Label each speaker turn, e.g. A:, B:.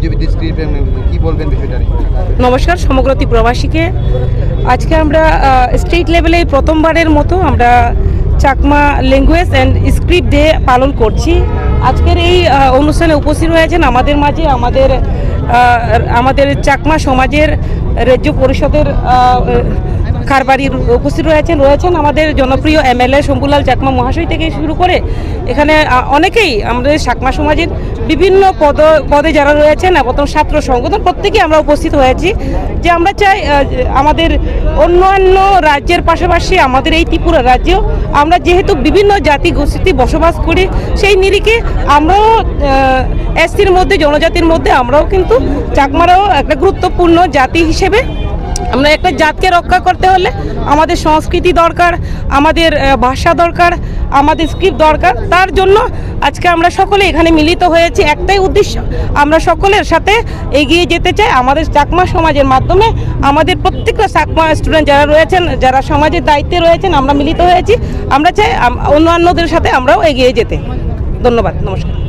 A: রাজ্যভিত্তিক script কি বলবেন বিষয়টা নিয়ে?
B: নমস্কার সমগ্র ত্রিপুরাবাসীকে। আজকে আমরা স্টেট লেভেলে প্রথমবারের মতো আমরা Chakma language and script day পালন করছি। আজকের এই অনুষ্ঠানে উপস্থিত হয়েছেন আমাদের মাঝে আমাদের চাকমা সমাজের রাজ্য পরিষদের কারবারির উপস্থিত রয়েছেন আমাদের জনপ্রিয় এমএলএ শম্ভুলাল চাকমা মহাশয় থেকে শুরু করে এখানে অনেকেই আমাদের চাকমা সমাজের বিভিন্ন পদে যারা রয়েছেন এবং ছাত্র সংগঠন প্রত্যেকেই আমরা উপস্থিত হয়েছি। যে আমরা চাই আমাদের অন্যান্য রাজ্যের পাশাপাশি আমাদের এই ত্রিপুরা রাজ্যেও আমরা যেহেতু বিভিন্ন জাতি গোষ্ঠী বসবাস করি, সেই নিরিখে আমরাও এসসির মধ্যে জনজাতির মধ্যে আমরাও কিন্তু চাকমারাও একটা গুরুত্বপূর্ণ জাতি হিসেবে আমরা একটা জাতকে রক্ষা করতে হলে আমাদের সংস্কৃতি দরকার, আমাদের ভাষা দরকার, আমাদের স্ক্রিপ্ট দরকার। তার জন্য আজকে আমরা সকলে এখানে মিলিত হয়েছি, একটাই উদ্দেশ্য, আমরা সকলের সাথে এগিয়ে যেতে চাই। আমাদের চাকমা সমাজের মাধ্যমে আমাদের প্রত্যেকটা চাকমা স্টুডেন্ট যারা রয়েছেন, যারা সমাজের দায়িত্বে রয়েছেন, আমরা মিলিত হয়েছি। আমরা চাই অন্যান্যদের সাথে আমরাও এগিয়ে যেতে। ধন্যবাদ, নমস্কার।